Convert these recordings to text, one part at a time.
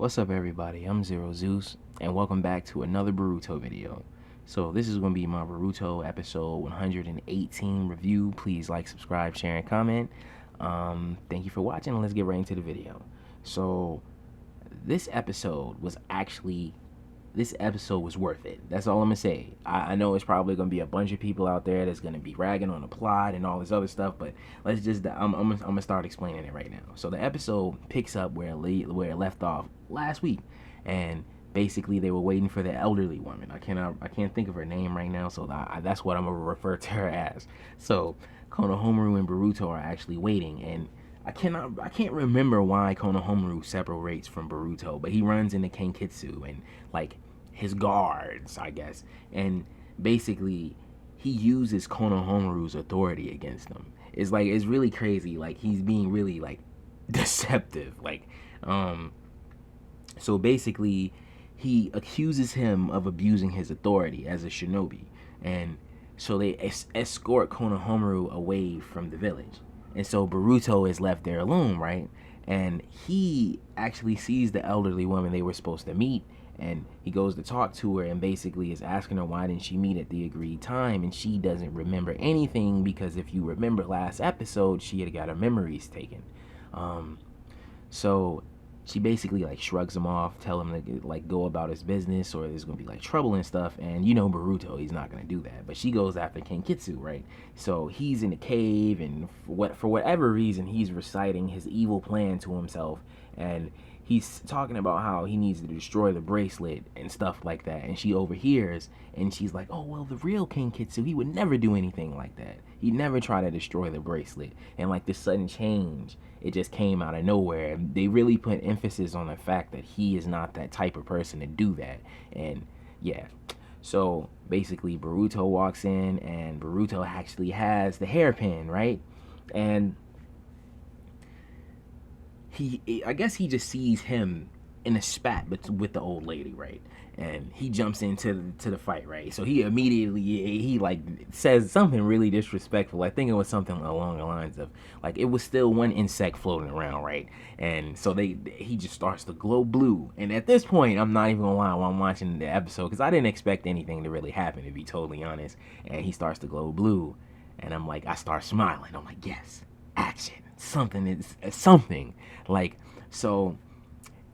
What's up, everybody? I'm Xeus, and welcome back to another Boruto video. So this is going to be my Boruto episode 118 review. Please like, subscribe, share, and comment. Thank you for watching, and let's get right into the video. So this episode was worth it. That's all I'm gonna say. I know it's probably gonna be a bunch of people out there that's gonna be ragging on the plot and all this other stuff, but I'm gonna start explaining it right now. So the episode picks up where it left off last week, and basically they were waiting for the elderly woman. I can't think of her name right now, so that's what I'm gonna refer to her as. So Konohamaru and Boruto are actually waiting, and I can't remember why Konohamaru separates from Boruto, but he runs into Kenkitsu and like his guards, I guess, and basically he uses Konohamaru's authority against them. It's really crazy. Like, he's being really like deceptive. So basically he accuses him of abusing his authority as a shinobi, and so they escort Konohamaru away from the village. And so Boruto is left there alone, right? And he actually sees the elderly woman they were supposed to meet, and he goes to talk to her and basically is asking her why didn't she meet at the agreed time, and she doesn't remember anything because if you remember last episode, she had got her memories taken. So she basically like shrugs him off, tell him to like go about his business or there's gonna be like trouble and stuff. And you know Boruto, he's not gonna do that. But she goes after Kenkitsu, right? So he's in the cave, and for whatever reason he's reciting his evil plan to himself, and he's talking about how he needs to destroy the bracelet and stuff like that. And she overhears, and she's like, oh, well, the real Kenkitsu, he would never do anything like that. He'd never try to destroy the bracelet. And like this sudden change, it just came out of nowhere. They really put emphasis on the fact that he is not that type of person to do that. And yeah, so basically Boruto walks in, and Boruto actually has the hairpin, right? And I guess he just sees him in a spat with the old lady, right? And he jumps into the fight, right? So he immediately he like says something really disrespectful. I think it was something along the lines of like, it was still one insect floating around, right? And so he just starts to glow blue. And at this point, I'm not even gonna lie, while I'm watching the episode, because I didn't expect anything to really happen, to be totally honest. And he starts to glow blue, and I'm like, I start smiling. I'm like, yes, action. Something is something. Like, so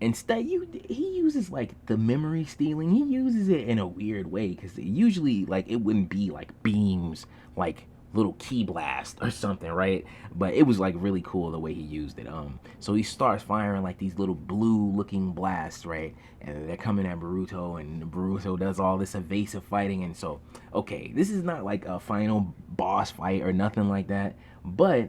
instead he uses like the memory stealing. He uses it in a weird way, because usually like it wouldn't be like beams, like little key blast or something, right? But it was like really cool the way he used it. So he starts firing like these little blue looking blasts, right? And they're coming at Boruto, and Boruto does all this evasive fighting. And so, okay, this is not like a final boss fight or nothing like that, but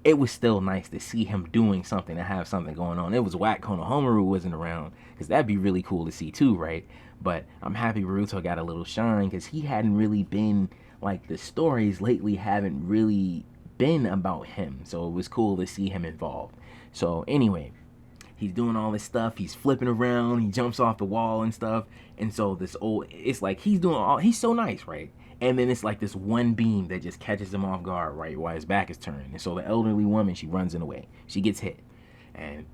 it was still nice to see him doing something, to have something going on. It was whack Konohamaru wasn't around, because that'd be really cool to see too, right? But I'm happy Boruto got a little shine, because he hadn't really been, like, the stories lately haven't really been about him. So it was cool to see him involved. So anyway, he's doing all this stuff. He's flipping around. He jumps off the wall and stuff. And so it's like he's so nice, right? And then it's like this one beam that just catches him off guard, right, while his back is turned. And so the elderly woman, she runs in the way. She gets hit. And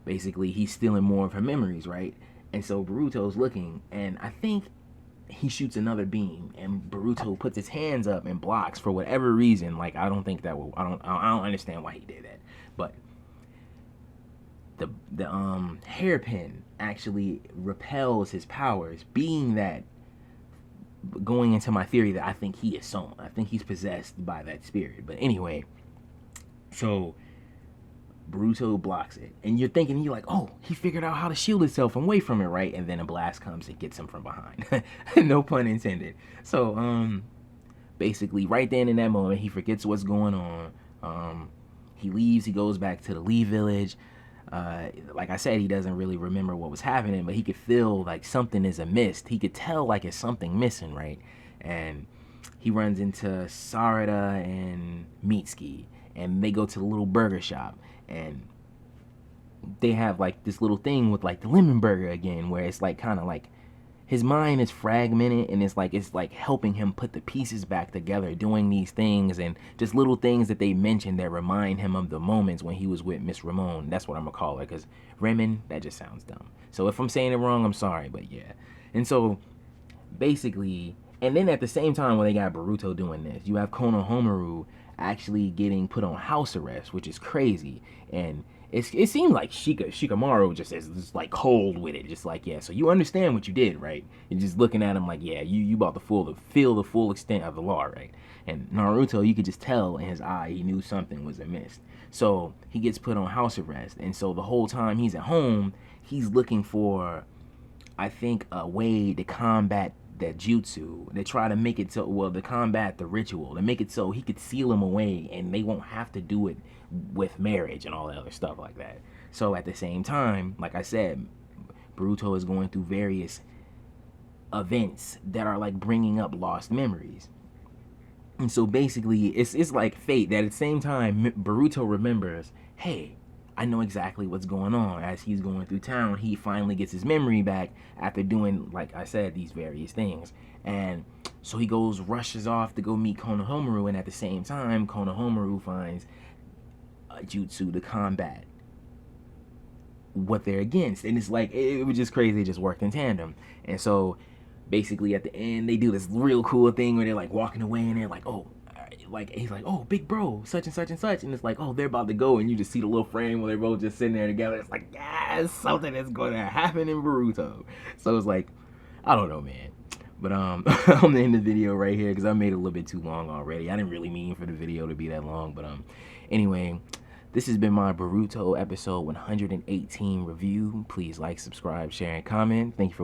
basically he's stealing more of her memories, right? And so Boruto's looking, and I think he shoots another beam, and Boruto puts his hands up and blocks for whatever reason. Like, I don't understand why he did that. But the hairpin actually repels his powers, being that, going into my theory that I think he is Soma. I think he's possessed by that spirit. But anyway, so Boruto blocks it, and you're like, oh, he figured out how to shield himself away from it, right? And then a blast comes and gets him from behind. No pun intended. So basically right then in that moment, he forgets what's going on. He leaves. He goes back to the Lee village. Like I said, he doesn't really remember what was happening, but he could feel like something is amiss. He could tell like it's something missing, right? And he runs into Sarada and Mitsuki, and they go to the little burger shop, and they have like this little thing with like the lemon burger again, where it's like kind of like his mind is fragmented, and it's like helping him put the pieces back together, doing these things and just little things that they mentioned that remind him of the moments when he was with Miss Ramon. That's what I'm gonna call her, because Raymond, that just sounds dumb. So if I'm saying it wrong, I'm sorry, but yeah. And so basically, and then at the same time when they got Boruto doing this, you have Konohamaru actually getting put on house arrest, which is crazy. And it seemed like Shikamaru just is just like cold with it, just like, yeah, so you understand what you did, right? And just looking at him like, yeah, you about to feel the full extent of the law, right? And Naruto, you could just tell in his eye he knew something was amiss. So he gets put on house arrest, and so the whole time he's at home, he's looking for, I think, a way to combat that jutsu. They try to make it so, well, to combat the ritual, to make it so he could seal him away and they won't have to do it with marriage and all that other stuff like that. So at the same time, like I said, Boruto is going through various events that are like bringing up lost memories. And so basically, it's like fate that at the same time, Boruto remembers, hey, I know exactly what's going on. As he's going through town, he finally gets his memory back after doing, like I said, these various things. And so he rushes off to go meet Konohamaru, and at the same time, Konohamaru finds a jutsu to combat what they're against. And it's like, it was just crazy. It just worked in tandem. And so basically at the end, they do this real cool thing where they're like walking away and they're like, oh, like he's like, oh, big bro, such and such and such, and it's like, oh, they're about to go, and you just see the little frame where they're both just sitting there together. It's like, yeah, it's something that's going to happen in Boruto. So it's like, I don't know, man. But I'm gonna end the video right here because I made it a little bit too long already. I didn't really mean for the video to be that long, but anyway, this has been my Boruto episode 118 review. Please like, subscribe, share, and comment. Thank you for